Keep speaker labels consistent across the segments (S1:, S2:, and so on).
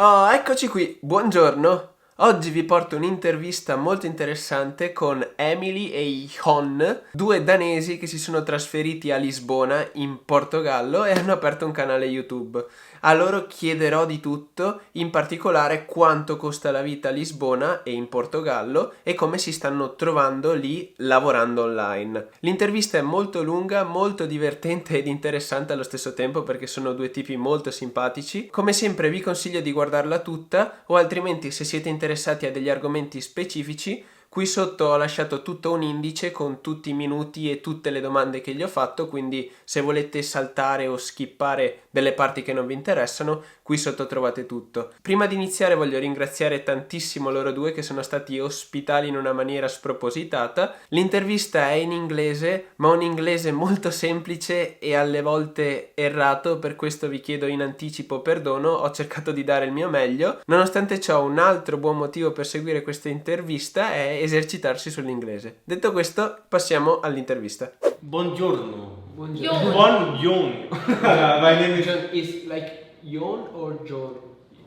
S1: Oh, eccoci qui, buongiorno. Oggi vi porto un'intervista molto interessante con Emily e Joen, due danesi che si sono trasferiti a Lisbona, in Portogallo, e hanno aperto un canale YouTube. A loro chiederò di tutto, in particolare quanto costa la vita a Lisbona e in Portogallo e come si stanno trovando lì lavorando online. L'intervista è molto lunga, molto divertente ed interessante allo stesso tempo perché sono due tipi molto simpatici. Come sempre vi consiglio di guardarla tutta, o altrimenti se siete interessati a degli argomenti specifici, qui sotto ho lasciato tutto un indice con tutti i minuti e tutte le domande che gli ho fatto, quindi se volete saltare o skippare delle parti che non vi interessano, qui sotto trovate tutto. Prima di iniziare voglio ringraziare tantissimo loro due che sono stati ospitali in una maniera spropositata. L'intervista è in inglese, ma un inglese molto semplice e alle volte errato, per questo vi chiedo in anticipo perdono, ho cercato di dare il mio meglio. Nonostante ciò, un altro buon motivo per seguire questa intervista è esercitarsi sull'inglese. Detto questo, passiamo all'intervista.
S2: Buongiorno.
S1: Buongiorno.
S2: Buongiorno. My name
S1: Is like Joen or Joen?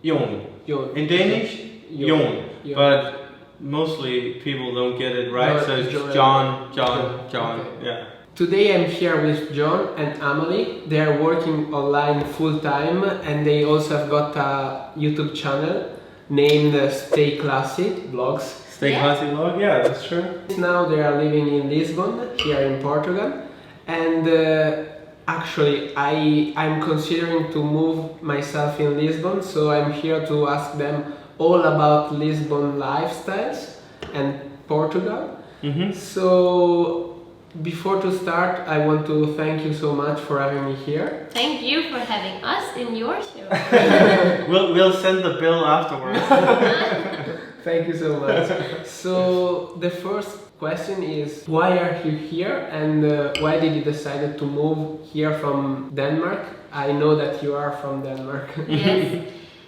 S2: Joen.
S1: Joen.
S2: In Danish, Joen.
S1: Joen.
S2: But mostly people don't get it right, so it's John.
S1: Okay.
S2: Yeah.
S1: Today I'm here with Joen and Amalie. They are working online full time and they also have got a YouTube channel named Stay Classy Vlogs.
S2: Stay classy vlog? Yeah, that's true.
S1: Now they are living in Lisbon, here in Portugal, and actually I'm considering to move myself in Lisbon, so I'm here to ask them all about Lisbon lifestyles and Portugal.
S2: Mm-hmm.
S1: So before to start, I want to thank you so much for having me here.
S3: Thank you for having us in your show.
S2: We'll send the bill afterwards.
S1: Thank you so much. So the first question is, why are you here and why did you decide to move here from Denmark? I know that you are from Denmark.
S3: Yes.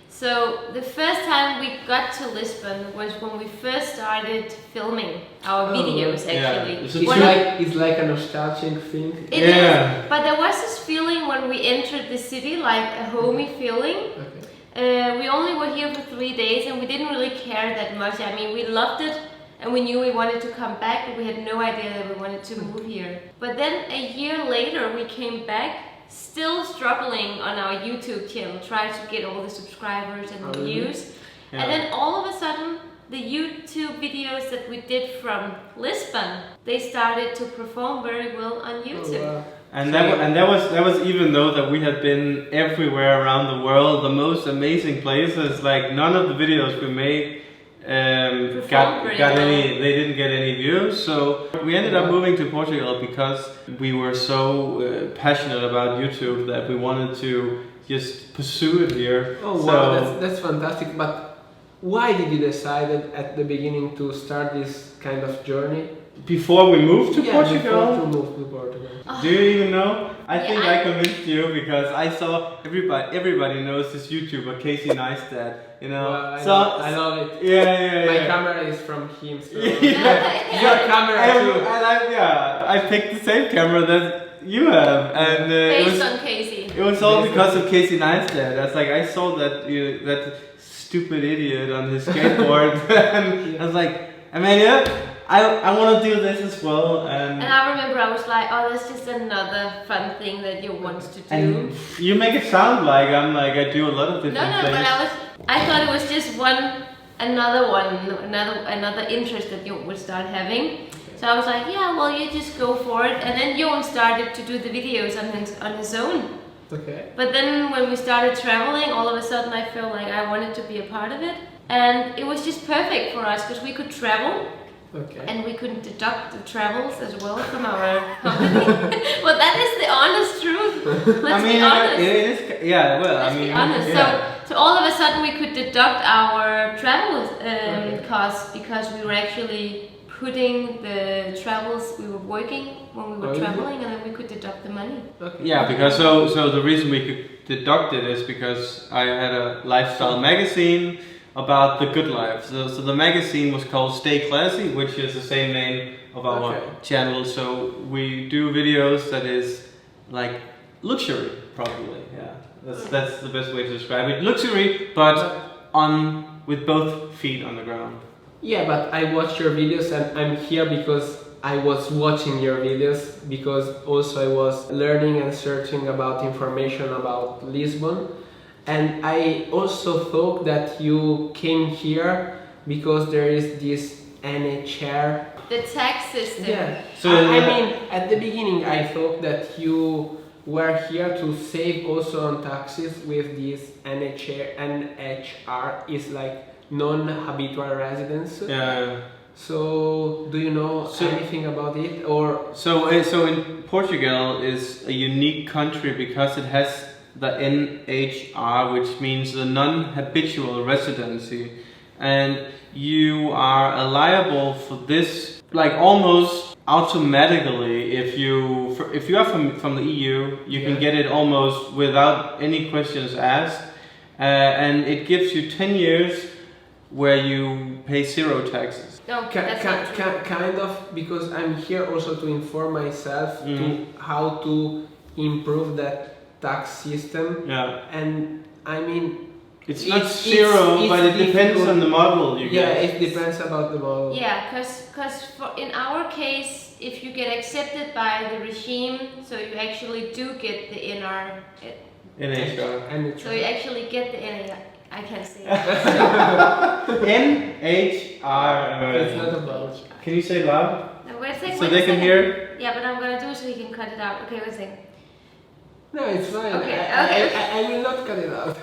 S3: So the first time we got to Lisbon was when we first started filming our videos actually.
S2: Yeah.
S1: It's like a nostalgic thing.
S3: It is, but there was this feeling when we entered the city, like a homey feeling.
S1: Okay.
S3: We only were here for 3 days and we didn't really care that much. I mean, we loved it and we knew we wanted to come back, but we had no idea that we wanted to move here. But then a year later we came back, still struggling on our YouTube channel, trying to get all the subscribers and the views. Yeah. And then all of a sudden, the YouTube videos that we did from Lisbon, they started to perform very well on YouTube.
S1: Oh, wow.
S2: And that was even though that we had been everywhere around the world, the most amazing places. Like none of the videos we made got any. They didn't get any views. So we ended up moving to Portugal because we were so passionate about YouTube that we wanted to just pursue it here.
S1: Oh
S2: so,
S1: wow, that's fantastic. But why did you decide at the beginning to start this kind of journey?
S2: Before we moved to Portugal?
S1: Before to move to Portugal.
S2: Do you even know? I think I convinced you because I saw everybody knows this YouTuber Casey Neistat, you know.
S1: Well, I love it.
S2: Yeah.
S1: My camera is from him, so
S2: your
S1: camera too.
S2: And I picked the same camera that you have, and
S3: Based on Casey.
S2: It was all because of Casey Neistat. That's like I saw that stupid idiot on his skateboard, and I was like, Amalie, I want to do this as well. And
S3: I remember I was like, oh, that's just another fun thing that you want to do.
S2: And you make it sound like I do a lot of different things.
S3: But I thought it was just another interest that you would start having. So I was like, yeah, well, you just go for it. And then Joen started to do the videos on his own.
S1: Okay.
S3: But then when we started traveling, all of a sudden I felt like I wanted to be a part of it. And it was just perfect for us because we could travel.
S1: Okay.
S3: And we could deduct the travels as well from our company. Well, that is the honest truth. Let's be honest.
S2: It is. Yeah. Well,
S3: Let's be honest. Yeah. So all of a sudden we could deduct our travel costs because we were actually putting the travels we were working when we were traveling, and then we could deduct the money.
S2: Okay. Yeah, because so the reason we could deduct it is because I had a lifestyle magazine about the good life. So the magazine was called Stay Classy, which is the same name of our channel. So we do videos that is like luxury, probably. Yeah, that's the best way to describe it. Luxury, but with both feet on the ground.
S1: Yeah, but I watched your videos and I'm here because I was watching your videos, because also I was learning and searching about information about Lisbon, and I also thought that you came here because there is this NHR.
S3: The tax system.
S1: Yeah.
S2: So
S1: I mean, at the beginning I thought that you were here to save also on taxes with this NHR. NHR is like non-habitual residence.
S2: Yeah.
S1: So, do you know anything about it, or?
S2: So in Portugal is a unique country because it has the NHR, which means the non-habitual residency, and you are liable for this like almost automatically. If you are from the EU, you can get it almost without any questions asked, and it gives you 10 years where you pay 0 taxes.
S3: No, that's not true.
S1: Kind of, because I'm here also to inform myself to how to improve that tax system.
S2: Yeah.
S1: And I mean,
S2: it's not 0, but it depends on the model you get.
S1: Yeah, it depends about the model.
S3: Yeah, because in our case, if you get accepted by the regime, so you actually do get the
S2: NHR.
S3: So you actually get the NHR. I can't say it.
S2: NHR.
S1: It's not about.
S2: Can you say loud?
S3: No, wait a second.
S2: So they can hear?
S3: Yeah, but I'm gonna do it so he can cut it out. Okay, wait a second.
S1: No, it's fine.
S3: Okay,
S1: I will not cut it out.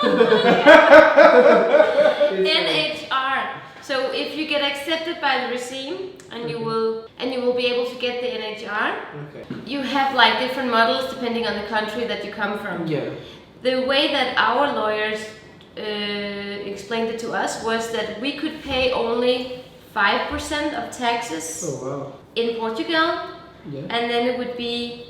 S3: NHR. So if you get accepted by the regime, and you will be able to get the NHR.
S1: Okay.
S3: You have like different models depending on the country that you come from.
S1: Yeah.
S3: The way that our lawyers explained it to us was that we could pay only 5% of taxes in Portugal, and then it would be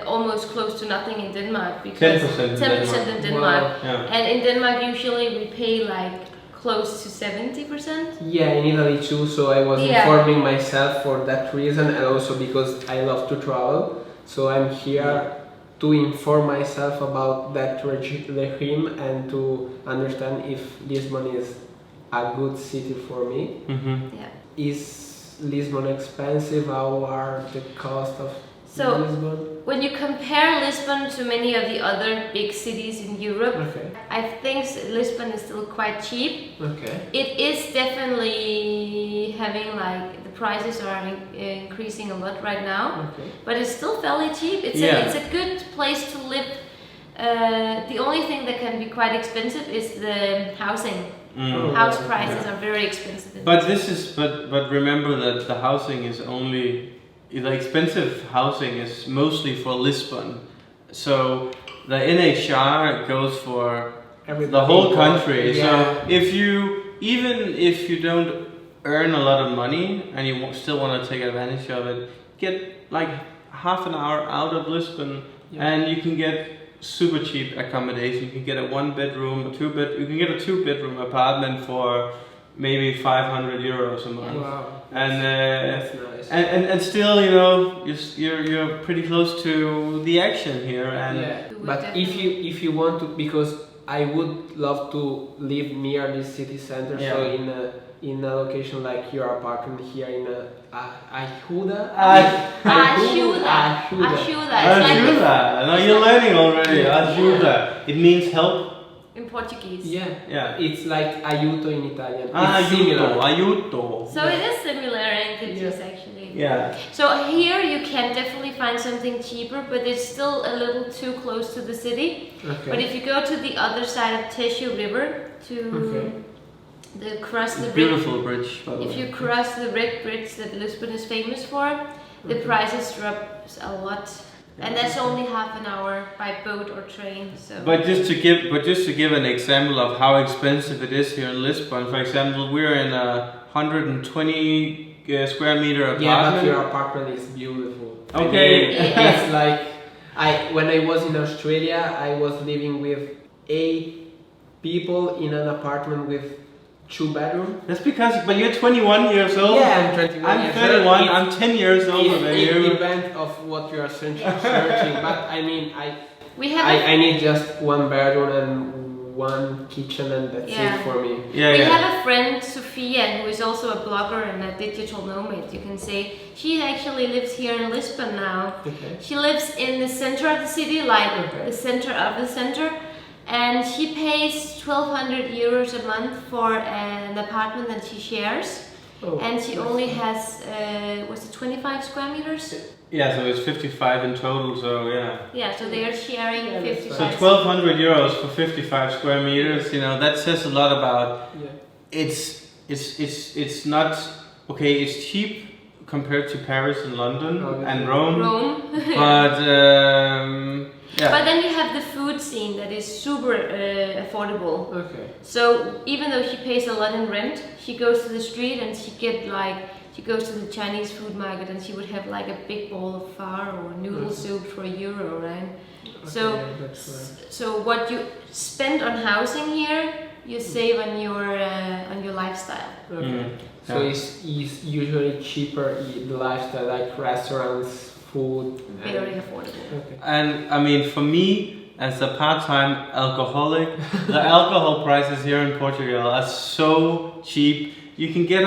S3: almost close to nothing in Denmark, because 10% in Denmark.
S1: Wow.
S2: Yeah.
S3: And in Denmark usually we pay like close to 70%.
S1: Yeah, in Italy too, so I was informing myself for that reason, and also because I love to travel, so I'm here to inform myself about that regime and to understand if Lisbon is a good city for me.
S3: Yeah.
S1: Is Lisbon expensive? How are the cost of Lisbon?
S3: When you compare Lisbon to many of the other big cities in Europe, I think Lisbon is still quite cheap.
S1: Okay.
S3: It is definitely having like the prices are increasing a lot right now, but it's still fairly cheap. It's a good place to live. The only thing that can be quite expensive is the housing. House prices are very expensive.
S2: But remember that the housing is only. The expensive housing is mostly for Lisbon, so the NHR goes for the whole country.
S1: Yeah.
S2: So if you don't earn a lot of money and you still want to take advantage of it, get like half an hour out of Lisbon, and you can get super cheap accommodation. You can get a 1-bedroom, you can get a 2-bedroom apartment for maybe 500 euros a month.
S1: Wow.
S2: And
S1: that's nice.
S2: and still, you know, you're pretty close to the action here. And
S1: but if you want to, because I would love to live near the city center, so in a location like your apartment here in Ajuda.
S2: No, you're learning already. Ajuda. It means help.
S3: In Portuguese.
S1: Yeah. It's like aiuto in Italian.
S2: Aiuto.
S3: So it is similar entities actually.
S2: Yeah.
S3: So here you can definitely find something cheaper, but it's still a little too close to the city. But if you go to the other side of Teshu River to cross the
S2: beautiful bridge. By the way.
S3: If you cross the red bridge that Lisbon is famous for, the prices drop a lot. And that's only half an hour by boat or train. So.
S2: But just to give an example of how expensive it is here in Lisbon, for example, we're in a 120 square meter apartment.
S1: Yeah, but your apartment is beautiful.
S2: Okay.
S1: It's like when I was in Australia, I was living with 8 people in an apartment with 2 bedrooms.
S2: That's but you're 21 years old.
S1: Yeah, I'm 21
S2: I'm 31, I'm 10 years older than you.
S1: It depends of what you are searching, but I mean,
S3: I
S1: need just 1 bedroom and one kitchen and that's
S3: Yeah.
S1: it for me.
S2: Yeah,
S3: We
S2: yeah.
S3: have a friend, Sophia, who is also a blogger and a digital nomad, you can say. She actually lives here in Lisbon now.
S1: Okay.
S3: She lives in the center of the city, like
S1: Okay.
S3: the center of the center. And she pays 1,200 euros a month for an apartment that she shares.
S1: Oh,
S3: And she only has, was it 25 square meters?
S2: Yeah, so it's 55 in total, so yeah.
S3: Yeah, so they are sharing
S1: Yeah, that's
S3: 55.
S2: So 1,200 euros for 55 square meters, you know, that says a lot about
S1: yeah.
S2: it's not okay, it's cheap compared to Paris and London and Rome. But yeah.
S3: But then you have the food scene that is super affordable.
S1: Okay.
S3: So even though she pays a lot in rent, she goes to the street and she goes to the Chinese food market and she would have like a big bowl of phar or noodle soup for €1, right?
S1: Okay, that's right.
S3: So what you spend on housing here, you save on your lifestyle.
S1: Okay. So it's usually cheaper the lifestyle, like restaurants, food.
S3: Very affordable.
S1: Okay.
S2: And I mean, for me, as a part-time alcoholic, the alcohol prices here in Portugal are so cheap. You can get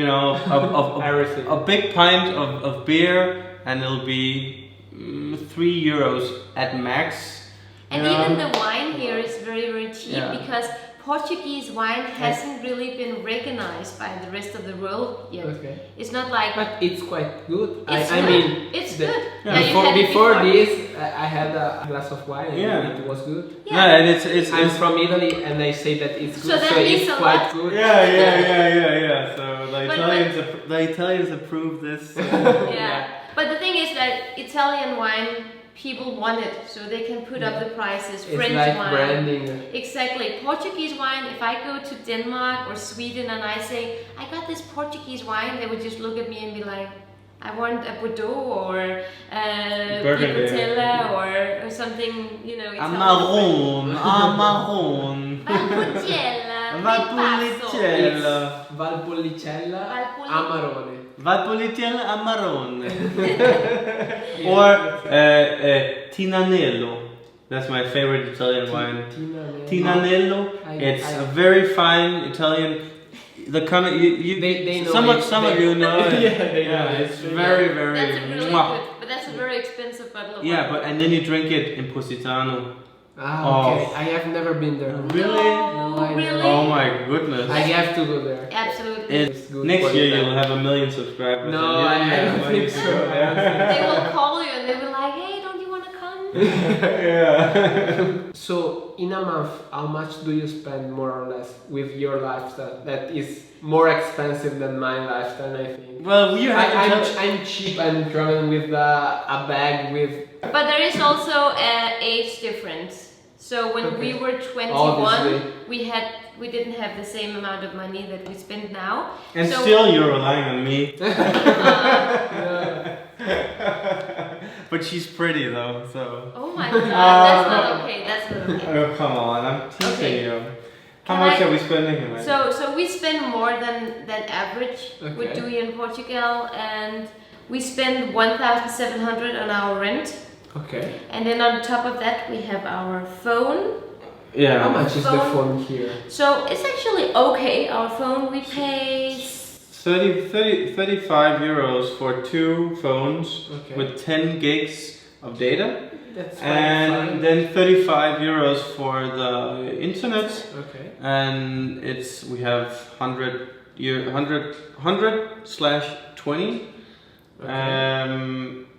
S1: Everything.
S2: a big pint of beer, and it'll be €3 at max.
S3: And
S2: you know?
S3: even the wine here is very, very cheap
S2: Yeah.
S3: because Portuguese wine hasn't really been recognized by the rest of the world yet.
S1: Okay.
S3: It's not like
S1: But it's quite good.
S3: it's
S1: I
S3: good.
S1: mean,
S3: It's
S1: the-
S3: good.
S2: Yeah.
S3: you had it
S1: before this, I had a glass of wine and
S2: Yeah.
S1: it was good.
S3: Yeah.
S2: No, and it's
S1: I'm from Italy and they say that it's
S3: So
S1: good,
S3: that
S1: so
S3: means
S1: it's
S3: a
S1: quite
S3: lot.
S1: good.
S2: Yeah. So the
S3: But-
S2: Italians approve this.
S3: Yeah. But the thing is that Italian wine, people want it, so they can put up the prices.
S1: It's
S3: French
S1: like
S3: wine.
S1: branding.
S3: Exactly. Portuguese wine, if I go to Denmark or Sweden and I say, I got this Portuguese wine, they would just look at me and be like, I want a Bordeaux or a
S2: Burgundy.
S3: Picotella or something, you know, Italian.
S2: Amarone.
S3: Valpolicella.
S2: Valpolicella.
S1: Valpolicella,
S3: Valpolicella.
S1: Amarone.
S2: Valpolicella Amarone. Or Tinanello. That's my favorite Italian wine. Tinanello. It's a very fine Italian. The kind of
S1: They know
S2: some of you know it.
S1: They know it.
S2: It's very
S3: That's a really
S2: mwah.
S3: good, but that's a very expensive bottle of
S2: Yeah,
S3: wine.
S2: but and then you drink it in Positano.
S1: Ah, okay. I have never been there.
S2: Really?
S3: No,
S1: I
S3: really?
S2: Oh my goodness.
S1: I have to go there.
S3: Absolutely.
S1: It's good
S2: Next
S1: for
S2: year
S1: the
S2: you'll have 1 million subscribers.
S1: No,
S2: and
S1: I
S2: you'll
S1: don't
S2: have
S1: think
S2: money to
S1: so.
S2: go there.
S3: They will call you and they will like, hey, don't you want to come?
S2: Yeah.
S1: So, in a month, how much do you spend more or less with your lifestyle? That is more expensive than my lifestyle, I think.
S2: Well, you have to tell-
S1: I'm cheap. I'm traveling with a bag with.
S3: But there is also an age difference. So when we were 21,
S1: Obviously.
S3: we didn't have the same amount of money that we spend now.
S2: And
S3: so,
S2: still you're relying on me. But she's pretty though, so.
S3: Oh my god, that's not okay. That's not okay.
S2: Oh come on, I'm teasing
S3: Okay.
S2: you. How
S3: Can
S2: much
S3: I-
S2: are we spending here?
S3: So we spend more than average with
S1: Okay.
S3: Dewey in Portugal, and we spend 1,700 on our rent,
S1: Okay.
S3: and then on top of that we have our phone.
S2: Yeah.
S1: How much is the
S3: Phone.
S1: phone here?
S3: So it's actually okay. Our phone we pay
S2: 35 euros for 2 phones
S1: Okay.
S2: with 10 gigs of data.
S1: That's
S2: And
S1: fine.
S2: then 35 euros for the internet.
S1: Okay.
S2: And we have 100/20.
S1: Okay.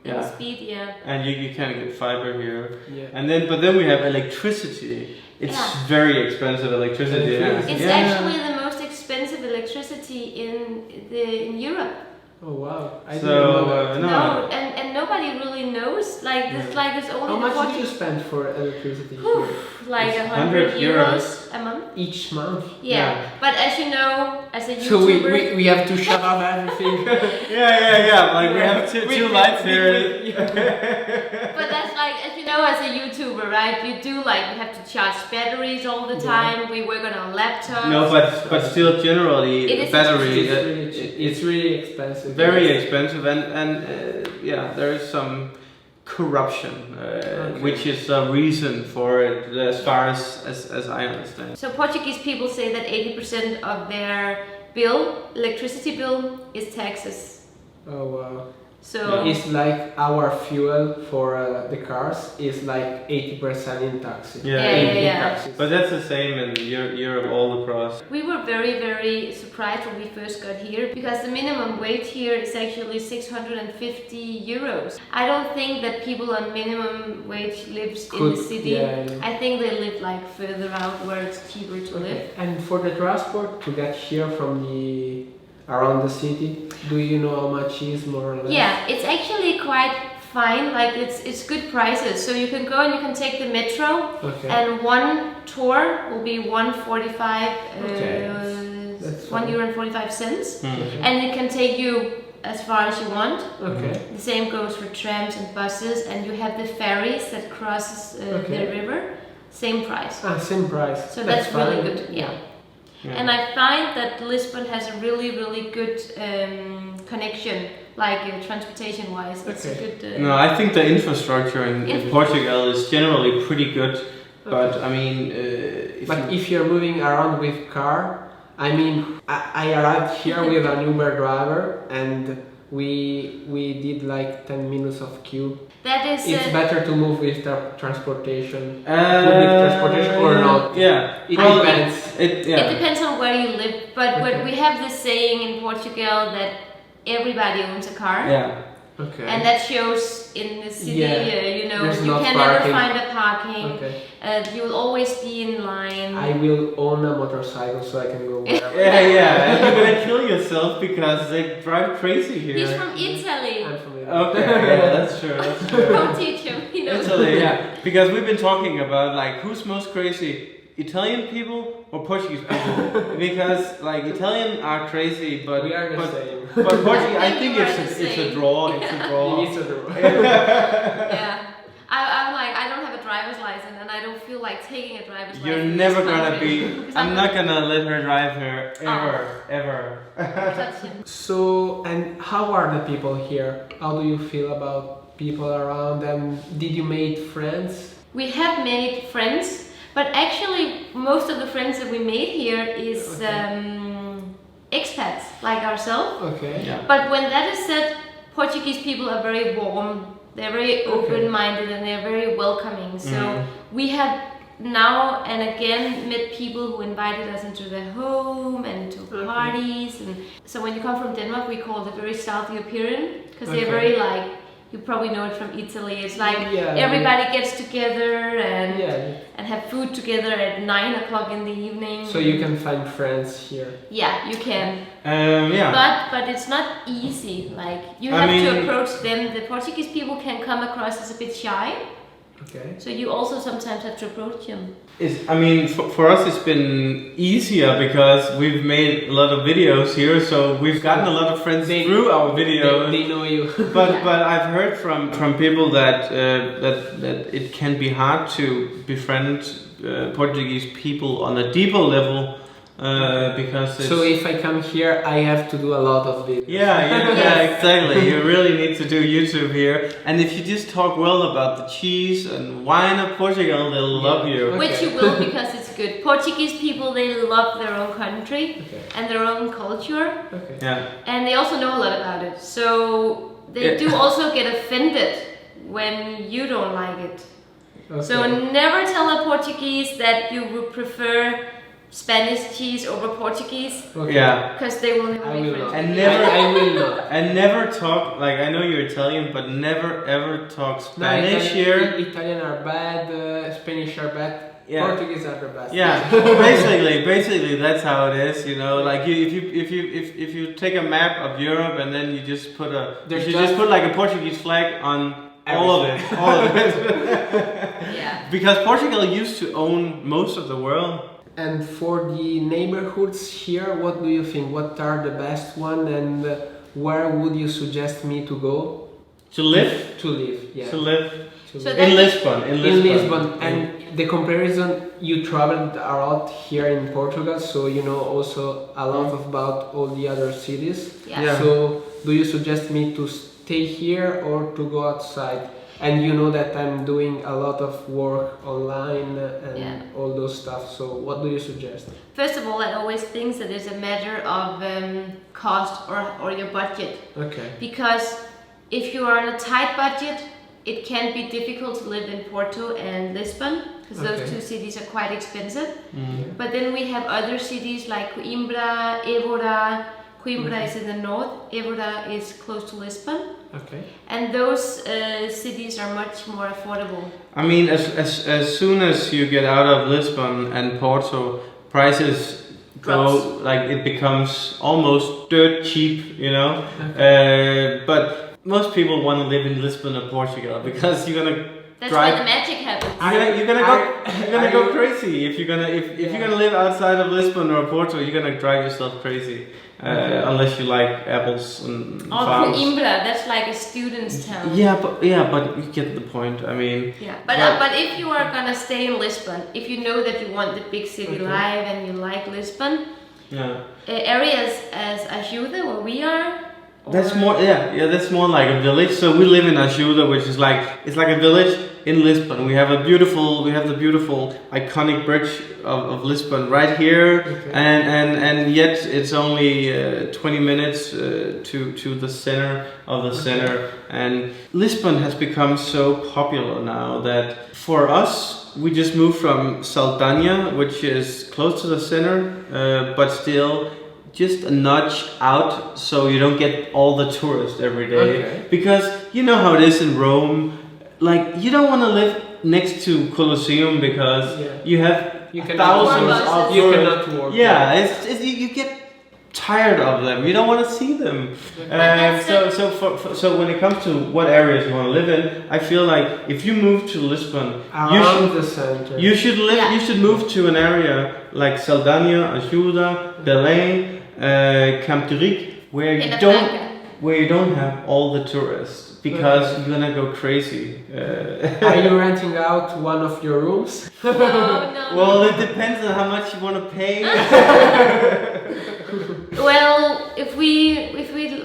S3: in
S2: Yeah.
S3: speed, yeah.
S2: And you can get fiber here.
S1: Yeah.
S2: But then we have electricity. It's
S3: Yeah.
S2: very expensive electricity.
S1: Electricity.
S3: It's
S2: Yeah.
S3: actually the most expensive electricity in Europe.
S1: Oh wow. I
S2: So,
S1: didn't know that.
S2: no.
S3: No, and nobody really knows. Like this, like it's only
S1: How
S3: the
S1: much do you
S3: Portuguese.
S1: spend for electricity
S3: Whew,
S1: here?
S3: like
S2: It's
S3: 100
S2: 100
S3: euros a month.
S1: Each month?
S3: Yeah. But as you know, as a
S1: So
S3: YouTuber,
S1: we have to shut off everything.
S2: Yeah. Like we have two lights here.
S3: but that's like, as you know, as a YouTuber, right? You do like you have to charge batteries all the
S1: Yeah.
S3: time. We work on our laptops.
S2: No, but still generally
S3: It is
S2: battery.
S1: It's really expensive.
S2: Very expensive, and yeah, there is some corruption, which is the reason for it, as far as I understand.
S3: So Portuguese people say that 80% of their electricity bill, is taxes.
S1: Oh wow.
S3: So
S1: it's like our fuel for the cars is like 80% in taxes.
S3: Yeah.
S1: Taxes.
S2: But that's the same in Europe all across.
S3: we were very, very surprised when we first got here because the minimum wage here is actually 650 euros. I don't think that people on minimum wage lives in the city.
S1: Yeah.
S3: I think they live like further out where it's cheaper to live.
S1: And for the transport to get here from around the city, do you know how much is more or less?
S3: Yeah, it's actually quite fine. Like it's good prices. So you can go and you can take the metro, and one tour will be 1.45.
S1: That's
S3: €1.45, and it can take you as far as you want.
S1: Okay.
S3: The same goes for trams and buses, and you have the ferries that crosses the river. Same price.
S1: Same price.
S3: So that's really
S1: fine.
S3: good. Yeah. And I find that Lisbon has a really, really good connection, like transportation-wise. It's a good.
S2: No, I think the infrastructure in Portugal is generally pretty good. But I mean, if you're moving around with car, I mean, I arrived here with an Uber driver, and we did like 10 minutes of queue.
S3: That is.
S1: It's better to move with the transportation, public transportation, or not.
S2: Yeah,
S1: it depends.
S3: It depends on where you live, but we have this saying in Portugal that everybody owns a car.
S2: Yeah.
S1: Okay.
S3: And that shows in the city. You know,
S1: there's
S3: you can never find a parking.
S1: Okay.
S3: You will always be in line.
S1: I will own a motorcycle so I can go wherever.
S2: Yeah. And you're gonna kill yourself because they drive crazy here.
S3: He's from Italy.
S1: I'm from Italy.
S2: Okay, yeah, that's true.
S3: Don't teach him. He knows.
S2: Italy, yeah. Because we've been talking about like who's most crazy, Italian people or Portuguese people? Because like Italian are crazy, but
S1: we are the same.
S2: But Portuguese, I think
S3: You are
S2: it's
S3: the
S2: a
S3: same.
S2: draw. It's a draw.
S1: It is a draw.
S3: Yeah. I'm like, I don't have a driver's license and I don't feel like taking a driver's license.
S2: You're
S3: in
S2: never
S3: this
S2: gonna
S3: country.
S2: be.
S3: Because
S2: I'm not gonna let her drive here ever.
S3: touch him.
S1: So, and how are the people here? How do you feel about people around them? Did you make friends?
S3: We have made friends, but actually most of the friends that we made here is expats like ourselves.
S1: Okay.
S2: Yeah.
S3: But when that is said, Portuguese people are very warm. They're very open-minded and they're very welcoming. So we have now and again met people who invited us into their home and to parties. And so when you come from Denmark, we call it very South European because they're very like, you probably know it from Italy. It's like everybody gets together and have food together at 9 o'clock in the evening.
S1: So you can find friends here.
S3: Yeah, you can. But it's not easy. Like you have to approach them. The Portuguese people can come across as a bit shy.
S1: Okay.
S3: So you also sometimes have to approach them.
S2: For us it's been easier because we've made a lot of videos here, so we've gotten a lot of friends through our videos.
S1: They know you.
S2: But I've heard from people that it can be hard to befriend Portuguese people on a deeper level. Because
S1: so if I come here, I have to do a lot of videos.
S2: Yeah, exactly. You really need to do YouTube here, and if you just talk well about the cheese and wine of Portugal, they'll love you.
S3: Which you will because it's good. Portuguese people, they love their own country and their own culture.
S1: Okay.
S2: Yeah.
S3: And they also know a lot about it. So they do also get offended when you don't like it.
S1: Okay.
S3: So never tell a Portuguese that you would prefer Spanish cheese over Portuguese.
S1: Okay.
S2: Yeah.
S3: Because they will never be friends.
S2: And never,
S1: I will not.
S2: And never talk, like I know you're Italian, but never ever talk Spanish here.
S1: Italian are bad, Spanish are bad.
S2: Yeah.
S1: Portuguese are the best.
S2: Yeah, basically that's how it is, you know. Like if you take a map of Europe and then you just put just put like a Portuguese flag on all of it.
S3: Yeah.
S2: Because Portugal used to own most of the world.
S1: And for the neighborhoods here, what do you think? What are the best one, and where would you suggest me to go?
S2: To live?
S1: To live, yeah.
S2: To live
S3: So
S2: in Lisbon.
S1: In Lisbon. And the comparison, you traveled a lot here in Portugal, so you know also a lot about all the other cities.
S3: Yeah.
S1: So do you suggest me to stay here or to go outside? And you know that I'm doing a lot of work online and all those stuff. So what do you suggest?
S3: First of all, I always think that it's a matter of cost or your budget.
S1: Okay.
S3: Because if you are on a tight budget, it can be difficult to live in Porto and Lisbon, because those two cities are quite expensive. But then we have other cities like Coimbra, Évora. Coimbra is in the north, Évora is close to Lisbon.
S1: Okay.
S3: And those cities are much more affordable.
S2: I mean, as soon as you get out of Lisbon and Porto, prices go, like it becomes almost dirt cheap, you know. But most people want to live in Lisbon or Portugal because you're gonna
S3: That's where the magic happens.
S2: You're gonna go crazy if you're gonna live outside of Lisbon or Porto. You're gonna drive yourself crazy unless you like apples and farms.
S3: Coimbra, that's like a student's town.
S2: Yeah, but you get the point. I mean.
S3: Yeah, but if you are gonna stay in Lisbon, if you know that you want the big city life and you like Lisbon, areas as Ajuda, where we are.
S2: That's more, that's more like a village. So we live in Ajuda, which is it's like a village in Lisbon. We have the beautiful iconic bridge of Lisbon right here, and yet it's only 20 minutes to the center of the center. And Lisbon has become so popular now that for us, we just moved from Saldanha, which is close to the center, but still just a notch out, so you don't get all the tourists every day. Because you know how it is in Rome, like you don't want to live next to Colosseum because you have thousands of
S1: you cannot walk.
S2: You get tired of them. You don't want to see them. So when it comes to what areas you want to live in, I feel like if you move to Lisbon,
S1: the center,
S2: you should live. You should move to an area like Saldanha, Ajuda, Belém, Camp de Ric, where you don't have all the tourists. Because you're gonna go crazy.
S1: Are you renting out one of your rooms?
S3: No.
S2: Well, it depends on how much you want to pay.
S3: Well, if we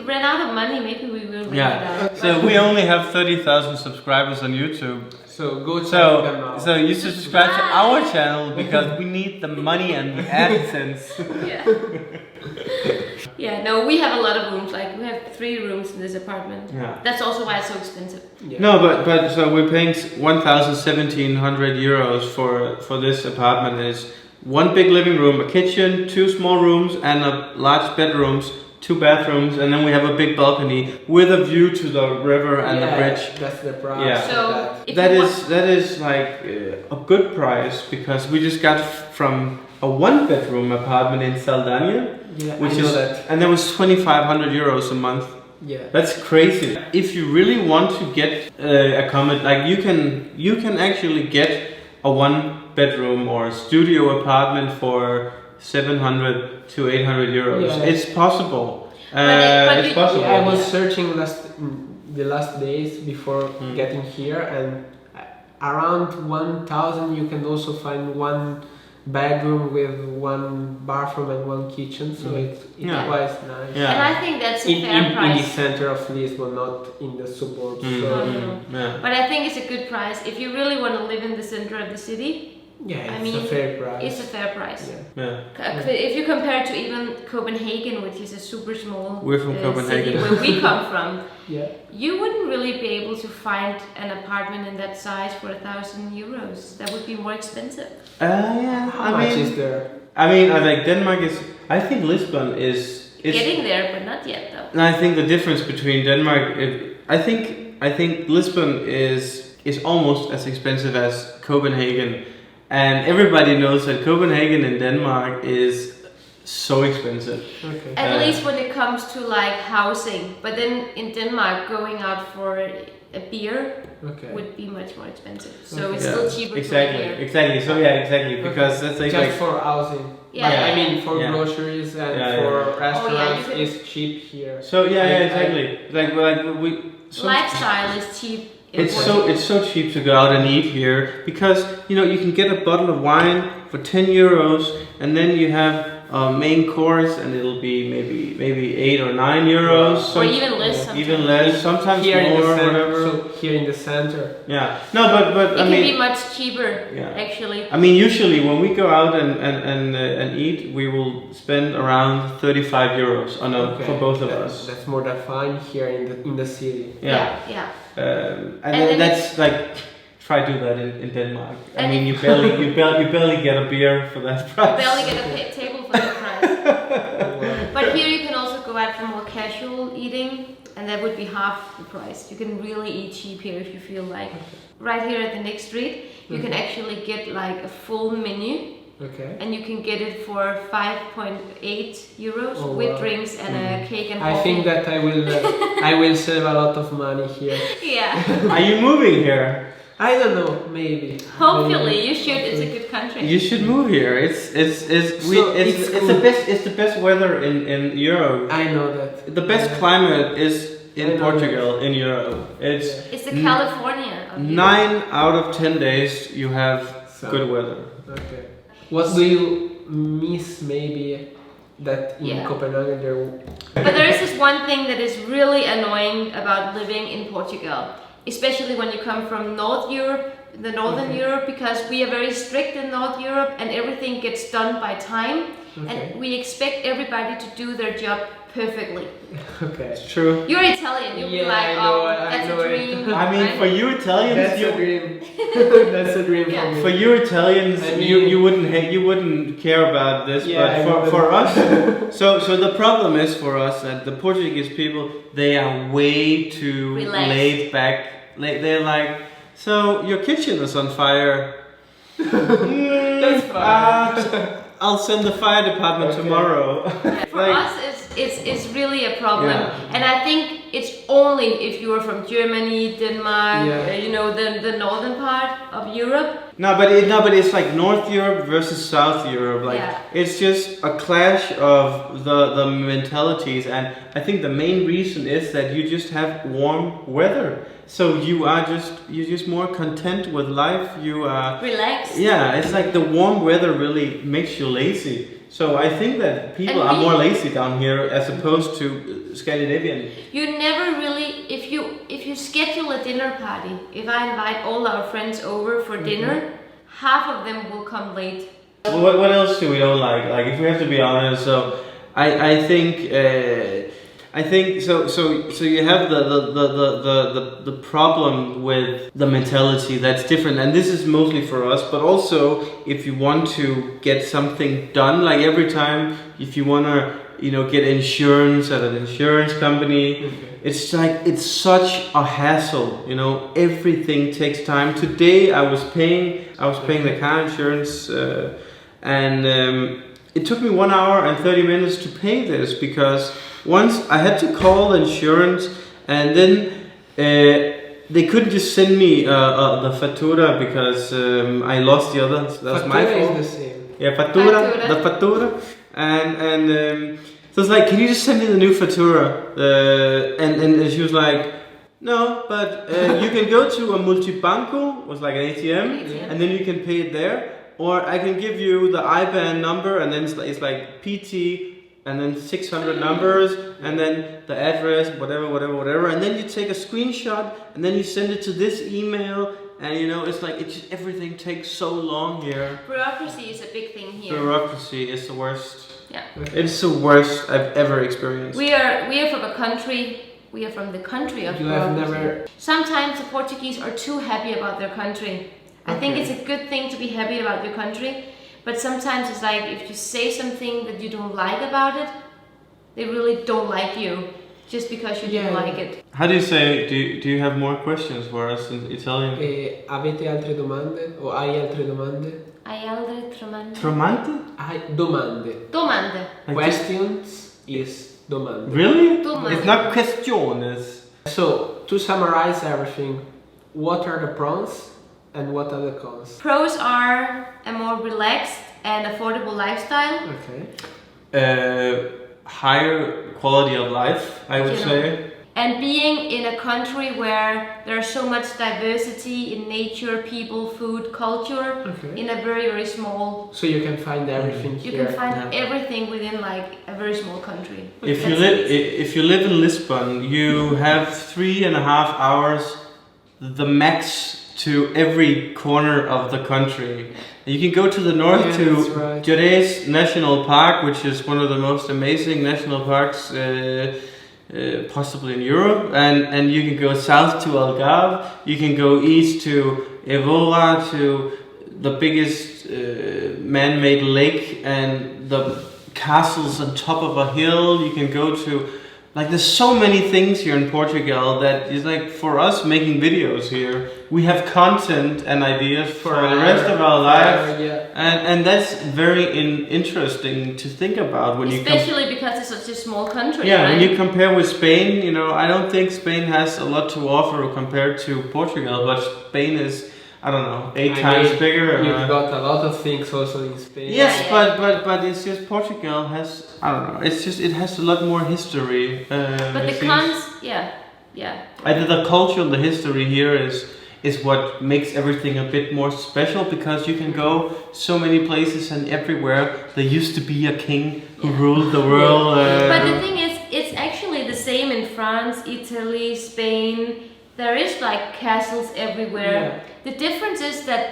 S3: ran out of money, maybe we will rent it out.
S2: So we only have 30,000 subscribers on YouTube.
S1: So go check them out.
S2: So you subscribe to our channel because we need the money and the AdSense.
S3: No, we have a lot of rooms. Like we have 3 rooms in this apartment.
S2: Yeah.
S3: That's also why it's so expensive.
S2: Yeah. No, but so we're paying 1,700 euros for this apartment. It's 1 big living room, a kitchen, 2 small rooms, and a large bedrooms, 2 bathrooms, and then we have a big balcony with a view to the river and the bridge.
S1: That's the price.
S2: Yeah.
S3: So
S2: that is like a good price because we just got from a 1-bedroom apartment in Saldanha. And that was 2,500 euros a month.
S1: Yeah,
S2: that's crazy. If you really want to get like you can actually get a 1-bedroom or a studio apartment for 700 to 800 euros.
S1: Yeah.
S2: It's possible.
S3: It's
S2: possible.
S1: I was searching the last days before getting here, and around 1,000 you can also find 1 bedroom with 1 bathroom and 1 kitchen, so it's quite nice.
S3: Yeah. And I think that's a fair price.
S1: In the center of Lisbon, not in the suburbs.
S3: But I think it's a good price. If you really want to live in the center of the city,
S1: it's a fair price.
S3: It's a fair price.
S2: Yeah.
S3: If you compare to even Copenhagen, which is a super small
S2: We're from Copenhagen.
S3: city where we come from, you wouldn't really be able to find an apartment in that size for 1,000 euros. That would be more expensive.
S1: How much is there?
S2: I mean, I think Denmark is. I think Lisbon is
S3: getting there, but not yet though.
S2: And I think the difference between Denmark, I think Lisbon is almost as expensive as Copenhagen. And everybody knows that Copenhagen in Denmark is so expensive.
S1: Okay.
S3: At least when it comes to like housing. But then in Denmark, going out for a beer would be much more expensive. So it's still cheaper to live here.
S2: Exactly. So exactly. Because that's like
S1: for housing. I mean, for groceries and for restaurants, it's cheap here.
S2: So exactly.
S3: Lifestyle is cheap.
S2: It's so cheap to go out and eat here because you can get a bottle of wine for 10 euros and then you have main course, and it'll be maybe 8 or 9 euros.
S3: Or even less. Sometimes.
S2: Even less. Sometimes
S1: here
S2: more.
S1: In the center,
S2: whatever.
S1: so here in the center.
S2: Yeah. No, but
S3: it
S2: I mean,
S3: can be much cheaper.
S2: Yeah.
S3: Actually.
S2: I mean, usually when we go out and eat, we will spend around 35 euros for both of us.
S1: That's more than fine here in the city.
S3: Yeah.
S2: And
S3: And
S2: then
S3: then
S2: that's like, try to do that in Denmark. I mean, you barely get a beer for that price.
S3: You barely get a table for that price. But here you can also go out for more casual eating, and that would be half the price. You can really eat cheap here if you feel like. Right here at the next street, you can actually get like a full menu.
S1: Okay.
S3: And you can get it for 5.8 euros with drinks and a cake and coffee.
S1: I think that I will save a lot of money here.
S3: Yeah.
S2: Are you moving here?
S1: I don't know, maybe.
S3: Hopefully, you should. It's a good country.
S2: You should move here. It's the best weather in Europe.
S1: I know that.
S2: The best climate is in Portugal, in Europe.
S3: It's the California of Europe.
S2: 9 out of 10 days you have good weather.
S1: Okay. What do you miss maybe that in Copenhagen there?
S3: But there is this one thing that is really annoying about living in Portugal, especially when you come from North Europe, the Northern Europe, because we are very strict in North Europe and everything gets done by time, and we expect everybody to do their job perfectly.
S1: Okay.
S2: It's true.
S3: You're Italian, you'll be like, that's a dream.
S2: I mean, for you Italians,
S1: that's a dream. That's a dream for me.
S2: For you Italians, I mean, you wouldn't care about this, but for us, so the problem is for us that the Portuguese people, they are way too laid back. They're like, so your kitchen is on fire.
S1: That's fine.
S2: I'll send the fire department tomorrow.
S3: For us, it's really a problem, and I think it's only if you are from Germany, Denmark, the northern part of Europe.
S2: No, but it's like North Europe versus South Europe. Like it's just a clash of the mentalities, and I think the main reason is that you just have warm weather. So you're just more content with life. You are
S3: relaxed.
S2: Yeah, it's like the warm weather really makes you lazy. So I think that people are more lazy down here as opposed to Scandinavian.
S3: You never really, if you schedule a dinner party, if I invite all our friends over for dinner, half of them will come late.
S2: What else do we don't like? Like, if we have to be honest, so I think so you have the problem with the mentality that's different, and this is mostly for us, but also if you want to get something done, like every time if you want to get insurance at an insurance company, it's like it's such a hassle, everything takes time. Today I was paying the car insurance and it took me 1 hour and 30 minutes to pay this, because once I had to call the insurance, and then they couldn't just send me the fattura because I lost the other. That's my fault.
S1: Is the same.
S2: Yeah, the fattura, and so it's like, can you just send me the new fattura? And she was like, no, but you can go to a multibanco, was like an ATM, and then you can pay it there, or I can give you the IBAN number, and then it's like PT. And then 600 numbers, and then the address, whatever, and then you take a screenshot, and then you send it to this email, and it's like everything takes so long here.
S3: Bureaucracy is a big thing here.
S2: Bureaucracy is the worst.
S3: Yeah.
S2: It's the worst I've ever experienced.
S3: We are from a country. We are from the country of bureaucracy. Sometimes the Portuguese are too happy about their country. I think it's a good thing to be happy about your country. But sometimes it's like, if you say something that you don't like about it, they really don't like you just because you didn't like it.
S2: How do you say, do you have more questions for us in Italian?
S1: Avete altre domande? O hai altre domande?
S3: Hai altre domande?
S2: Tramante?
S1: Domande.
S3: Domande.
S2: Like
S1: Questions is domande.
S2: Really?
S3: Domande.
S2: It's not questiones.
S1: So, to summarize everything, what are the pros and what are the cons?
S3: Pros are a more relaxed and affordable lifestyle.
S1: Okay.
S2: Higher quality of life, I would say.
S3: And being in a country where there's so much diversity in nature, people, food, culture, in a very, very small...
S1: So you can find everything here.
S3: You can find everything within like a very small country.
S2: If you live in Lisbon, you have 3.5 hours, the max, to every corner of the country. You can go to the north to Jerez National Park, which is one of the most amazing national parks possibly in Europe, and you can go south to Algarve, you can go east to Evora, to the biggest man-made lake and the castles on top of a hill. You can go to, like, there's so many things here in Portugal that is like, for us making videos here, we have content and ideas for the rest of our life, and that's very interesting to think about when
S3: especially because it's such a small country.
S2: Yeah,
S3: right?
S2: when you compare with Spain, you know, I don't think Spain has a lot to offer compared to Portugal, but Spain is, I don't know, 8 times bigger.
S1: You've got a lot of things also in Spain.
S2: Yes, but it's just Portugal has, I don't know, it's just, it has a lot more history.
S3: But the cons,
S2: I think the culture and the history here is what makes everything a bit more special, because you can go so many places and everywhere there used to be a king who ruled the world.
S3: But the thing is, it's actually the same in France, Italy, Spain. There is like castles everywhere. The difference is that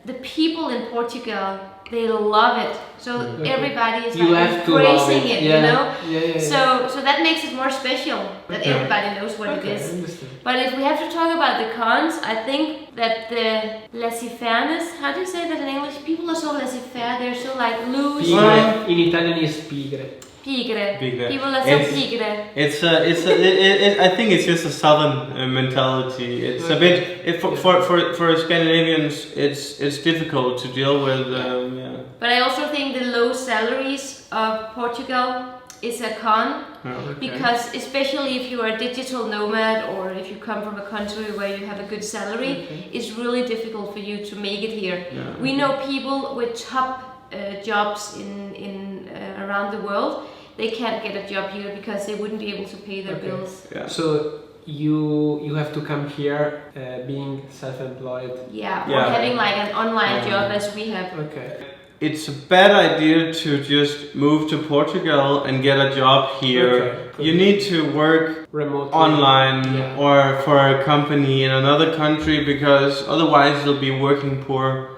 S3: the people in Portugal, they love it. So everybody is like embracing it, you know? So that makes it more special, that everybody knows what it is. But if we have to talk about the cons, I think that the laissez-fairness, how do you say that in English? People are so laissez-faire, they're so like loose.
S1: Pigre. In Italian is pigre.
S3: Pigre. People are so pigre.
S2: I think it's just a southern mentality. It's a bit for Scandinavians. It's difficult to deal with.
S3: But I also think the low salaries of Portugal is a con, because especially if you are a digital nomad or if you come from a country where you have a good salary, it's really difficult for you to make it here. We know people with top jobs in around the world. They can't get a job here because they wouldn't be able to pay their bills.
S1: So you have to come here being self-employed.
S3: Or having like an online job as we have.
S2: It's a bad idea to just move to Portugal and get a job here. You need to work remotely, online, or for a company in another country, because otherwise you'll be working poor.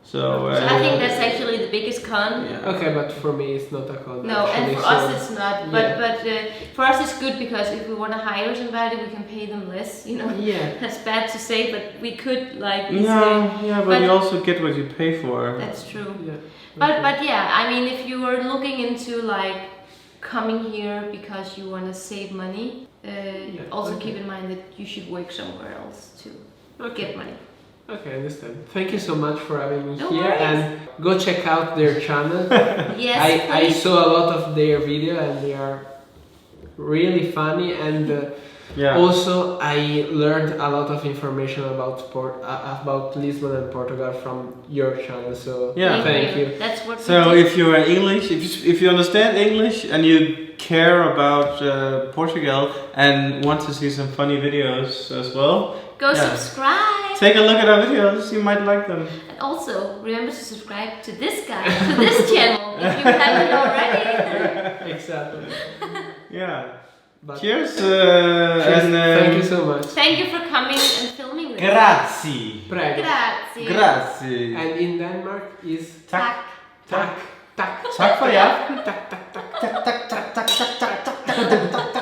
S2: So
S3: I think that's actually the biggest con.
S1: But for me it's not a con.
S3: No, and for us it's not. But for us it's good, because if we want to hire somebody, we can pay them less. You know. That's bad to say, but we could like.
S2: But you also get what you pay for.
S3: That's true. But I mean, if you are looking into like coming here because you want to save money, also keep in mind that you should work somewhere else to get money.
S1: Okay, I understand. Thank you so much for having me here,
S3: worries.
S1: and go check out their channel. I saw a lot of their video and they are really funny, and also I learned a lot of information about Lisbon and Portugal from your channel. So thank you.
S3: That's what.
S2: So if you are English, if you understand English and you care about Portugal and want to see some funny videos as well,
S3: go subscribe.
S2: Take a look at our videos, you might like them.
S3: And also, remember to subscribe to this guy, to this channel, if you haven't already.
S1: Exactly.
S2: But cheers,
S1: and thank you so much.
S3: Thank you for coming and filming this.
S2: Grazie.
S1: Prego.
S3: Grazie.
S2: Grazie.
S1: And in Denmark is
S3: tak.
S1: Tak. Tak.
S2: Tak for jer.
S1: Tak, tak, tak, tak, tak, tak, tak, tak, tak, tak, tak, tak, tak.